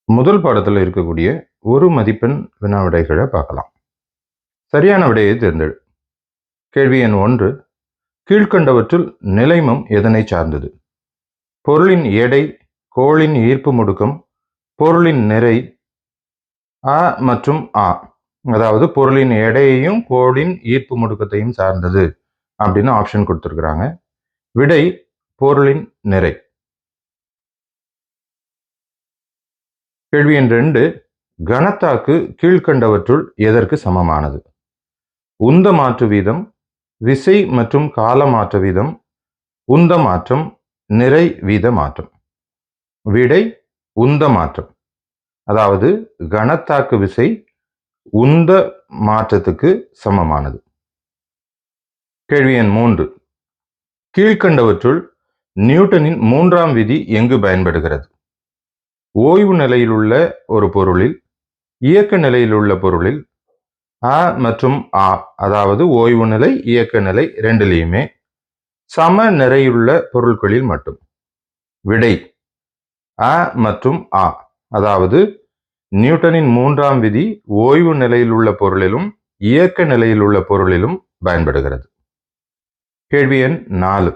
முதல் பாடத்தில் இருக்கக்கூடிய ஒரு மதிப்பெண் வினா விடைகளை பார்க்கலாம். சரியான விடையை தேர்ந்தெடு. கேள்வி எண் 1. கீழ்க்கண்டவற்றுள் நிலைமம் எதனை சார்ந்தது? பொருளின் எடை, கோளின் ஈர்ப்பு முடுக்கம், பொருளின் நிறை. அ மற்றும் ஆ, அதாவது பொருளின் எடையையும் கோளின் ஈர்ப்பு முடுக்கத்தையும் சார்ந்தது அப்படின்னு ஆப்ஷன் கொடுத்துருக்குறாங்க. விடை பொருளின் நிறை. கேள்வி எண் 2. கனத்தாக்கு கீழ்க்கண்டவற்றுள் எதற்கு சமமானது? உந்த மாற்று வீதம், விசை மற்றும் கால மாற்ற வீதம், உந்த மாற்றம், நிறை வீத மாற்றம். விடை உந்த மாற்றம். அதாவது கனத்தாக்கு விசை உந்த மாற்றத்துக்கு சமமானது. கேள்வி எண் 3. கீழ்க்கண்டவற்றுள் நியூட்டனின் 3ஆம் விதி எங்கு பயன்படுகிறது? ஓய்வு நிலையில் உள்ள ஒரு பொருளில், இயக்க நிலையில் உள்ள பொருளில், அ மற்றும் ஆ, அதாவது ஓய்வு நிலை, இயக்க நிலை ரெண்டுலேயுமே சம நிறையுள்ள பொருட்களில் மட்டும். விடை அ மற்றும் ஆ, அதாவது நியூட்டனின் 3ஆம் விதி ஓய்வு நிலையில் உள்ள பொருளிலும் இயக்க நிலையில் உள்ள பொருளிலும் பயன்படுகிறது. கேள்வி எண் 4.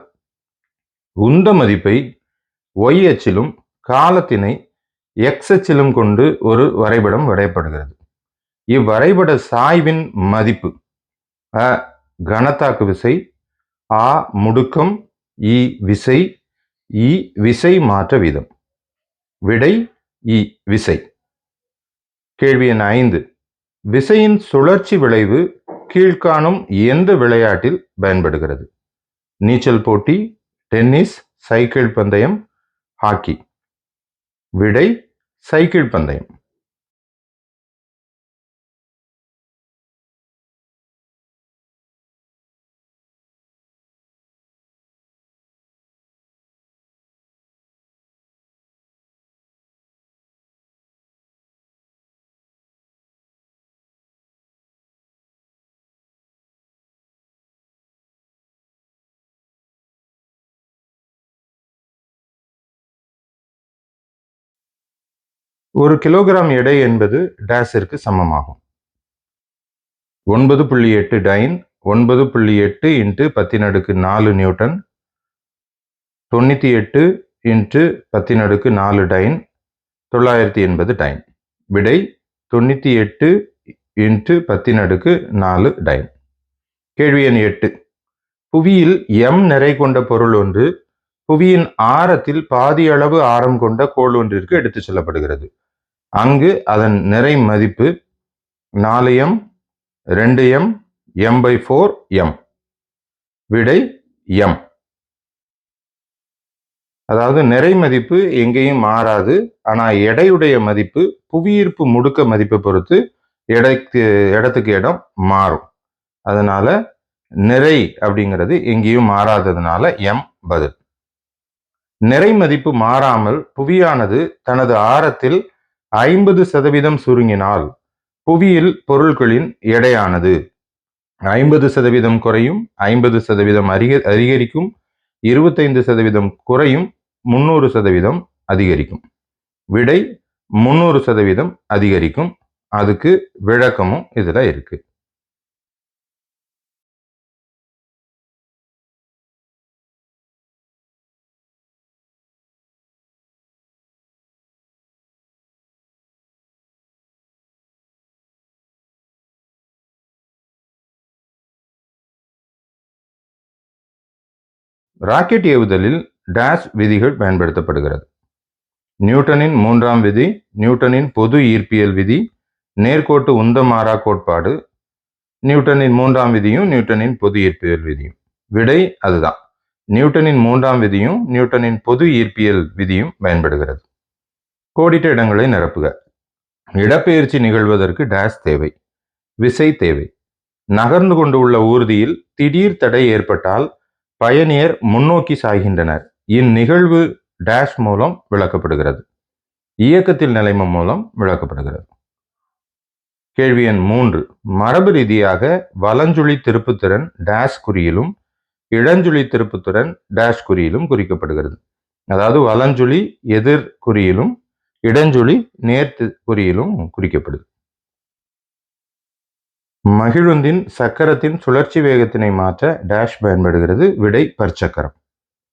உந்த மதிப்பை y அச்சிலும் காலத்தினை x அச்சிலும் கொண்டு ஒரு வரைபடம் வரையப்படுகிறது. இவ்வரைபட சாய்வின் மதிப்பு அ கனத்தாக்கு விசை, ஆ முடுக்கம், இ விசை, இ விசை மாற்ற வீதம். விடை இ விசை. கேள்வி எண் 5. விசையின் சுழற்சி விளைவு கீழ்காணும் எந்த விளையாட்டில் பயன்படுகிறது? நீச்சல் போட்டி, டென்னிஸ், சைக்கிள் பந்தயம், ஹாக்கி. விடை சைக்கிள் பந்தயம். ஒரு கிலோகிராம் எடை என்பது டேஸிற்கு சமமாகும். 9.8 time, 9.8 into 10⁴ Newton, 98 into 10⁴ time, 980 time. விடை 98 இன்ட்டு 10⁴ டைன். கேள்வி எண் 8. புவியில் m நிறை கொண்ட பொருள் ஒன்று புவியின் ஆரத்தில் பாதி அளவு ஆரம் கொண்ட கோள் ஒன்றிற்கு எடுத்துச் செல்லப்படுகிறது. அங்கு அதன் நிறை மதிப்பு 4m, 2m, m/4 m. விடை m. அதாவது நிறை மதிப்பு எங்கேயும் மாறாது, ஆனா எடையுடைய மதிப்பு புவியீர்ப்பு முடுக்க மதிப்பை பொறுத்து இடத்துக்கு இடம் மாறும். அதனால நிறை அப்படிங்கிறது எங்கேயும் மாறாததுனால m பதில். நிறை மதிப்பு மாறாமல் புவியானது தனது ஆரத்தில் 50% சுருங்கினால் புவியில் பொருட்களின் எடையானது 50% குறையும், 50% அதிகரிக்கும், 25% குறையும், 300% அதிகரிக்கும். விடை 300% அதிகரிக்கும். அதுக்கு விளக்கமும் இதுல இருக்கு. ராக்கெட் ஏவுதலில் டேஷ் விதிகள் பயன்படுத்தப்படுகிறது. நியூட்டனின் 3ஆம் விதி, நியூட்டனின் பொது ஈர்ப்பியல் விதி, நேர்கோட்டு உந்த மாறா கோட்பாடு, நியூட்டனின் 3ஆம் விதியும் நியூட்டனின் பொது ஈர்ப்பியல் விதியும். விடை அதுதான். நியூட்டனின் 3ஆம் விதியும் நியூட்டனின் பொது ஈர்ப்பியல் விதியும் பயன்படுகிறது. கோடிட்ட இடங்களை நிரப்புக. இடப்பெயர்ச்சி நிகழ்வதற்கு டேஷ் தேவை? விசை தேவை. நகர்ந்து கொண்டு உள்ள ஊர்தியில் திடீர் தடை ஏற்பட்டால் பயணியர் முன்னோக்கி சாய்கின்றனர். இந்நிகழ்வு டேஷ் மூலம் விளக்கப்படுகிறது. இயக்கத்தில் நிலைமம் மூலம் விளக்கப்படுகிறது. கேள்வி எண் 3. மரபு ரீதியாக வலஞ்சுழி திருப்புத்திறன் டேஷ் குறியிலும் இடஞ்சுழி திருப்புத்திறன் டேஷ் குறியிலும் குறிக்கப்படுகிறது. அதாவது வலஞ்சுழி எதிர் குறியிலும் இடஞ்சொலி நேர்குறியிலும் குறிக்கப்படுது. மகிழுந்தின் சக்கரத்தின் சுழற்சி வேகத்தினை மாற்ற டேஷ் பயன்படுகிறது. விடை பற்சக்கரம்.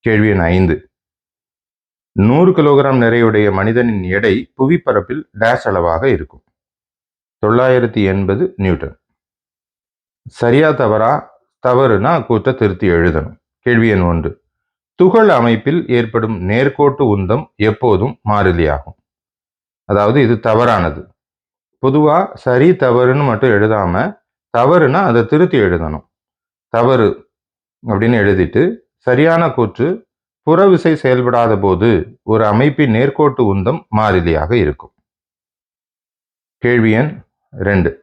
கேள்வி எண் 5. 100 கிலோகிராம் நிறையுடைய மனிதனின் எடை புவிப்பரப்பில் டேஷ் அளவாக இருக்கும். 980 நியூட்டன். சரியா தவறா? தவறுனா கூற்றை திருத்தி எழுதணும். கேள்வி எண் 1. துகள் அமைப்பில் ஏற்படும் நேர்கோட்டு உந்தம் எப்போதும் மாறிலியாகும். அதாவது இது தவறானது. பொதுவா சரி தவறுன்னு மட்டும் எழுதாம தவறுனா அதை திருத்தி எழுதணும். தவறு அப்படின்னு எழுதிட்டு சரியான கூற்று, புறவிசை செயல்படாத போது ஒரு அமைப்பின் நேர்கோட்டு உந்தம் மாறிலியாக இருக்கும். கேள்வி எண் 2.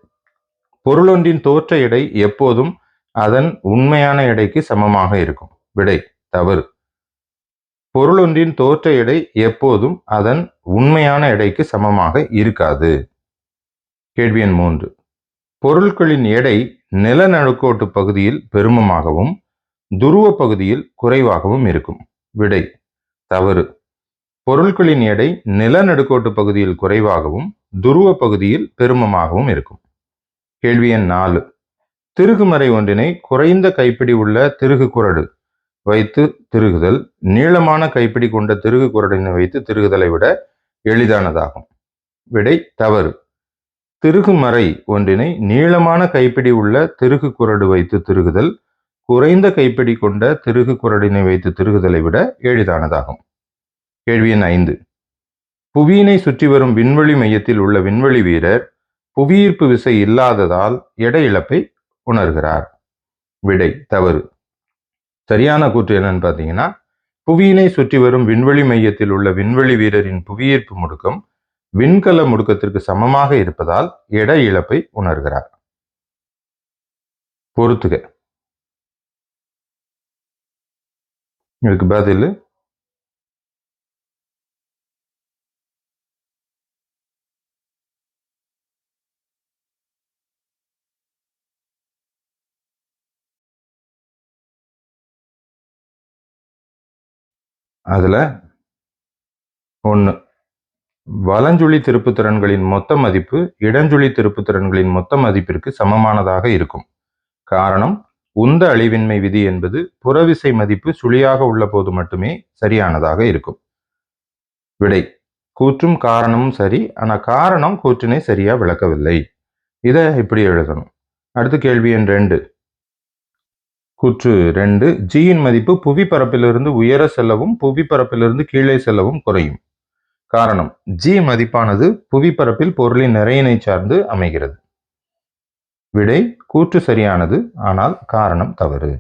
பொருளொன்றின் தோற்ற எடை எப்போதும் அதன் உண்மையான எடைக்கு சமமாக இருக்கும். விடை தவறு. பொருளொன்றின் தோற்ற எடை எப்போதும் அதன் உண்மையான எடைக்கு சமமாக இருக்காது. கேள்வி எண் 3. பொருட்களின் எடை நிலநடுக்கோட்டு பகுதியில் பெருமமாகவும் துருவ பகுதியில் குறைவாகவும் இருக்கும். விடை தவறு. பொருட்களின் எடை நிலநடுக்கோட்டு பகுதியில் குறைவாகவும் துருவ பகுதியில் பெருமமாகவும் இருக்கும். கேள்வி எண் 4. திருகுமறை ஒன்றினை குறைந்த கைப்பிடி உள்ள திருகு குரடு வைத்து திருகுதல் நீளமான கைப்பிடி கொண்ட திருகு குரடினை வைத்து திருகுதலை விட எளிதானதாகும். விடை தவறு. திருகுமறை ஒன்றினை நீளமான கைப்பிடி உள்ள திருகு குரடு வைத்து திருகுதல் குறைந்த கைப்பிடி கொண்ட திருகு குரடினை வைத்து திருகுதலை விட எளிதானதாகும். கேள்வி எண் 5. புவியினை சுற்றி வரும் விண்வெளி மையத்தில் உள்ள விண்வெளி வீரர் புவியீர்ப்பு விசை இல்லாததால் எடை இழப்பை உணர்கிறார். விடை தவறு. சரியான கூற்று என்னன்னு பார்த்தீங்கன்னா, புவியினை சுற்றி வரும் விண்வெளி மையத்தில் உள்ள விண்வெளி வீரரின் புவியீர்ப்பு முடுக்கம் விண்கல முடுக்கத்திற்கு சமமாக இருப்பதால் எடை இழப்பை உணர்கிறார். பொறுத்துக. இதுக்கு பதில் அதுல 1. வலஞ்சுழி திருப்புத்திறன்களின் மொத்த மதிப்பு இடஞ்சுழி திருப்புத்திறன்களின் மொத்த மதிப்பிற்கு சமமானதாக இருக்கும். காரணம், உந்த அழிவின்மை விதி என்பது புறவிசை மதிப்பு சுழியாக உள்ள போது மட்டுமே சரியானதாக இருக்கும். விடை கூற்றும் காரணமும் சரி, ஆனா காரணம் கூற்றினை சரியா விளக்கவில்லை. இதை இப்படி எழுதணும். அடுத்து கேள்வி எண் 2. கூற்று 2. ஜியின் மதிப்பு புவிப்பரப்பிலிருந்து உயர செல்லவும் புவிப்பரப்பிலிருந்து கீழே செல்லவும் குறையும். காரணம், ஜி மதிப்பானது புவிப்பரப்பில் பொருளின் நிறையினை சார்ந்து அமைகிறது. விடை கூற்று சரியானது, ஆனால் காரணம் தவறு.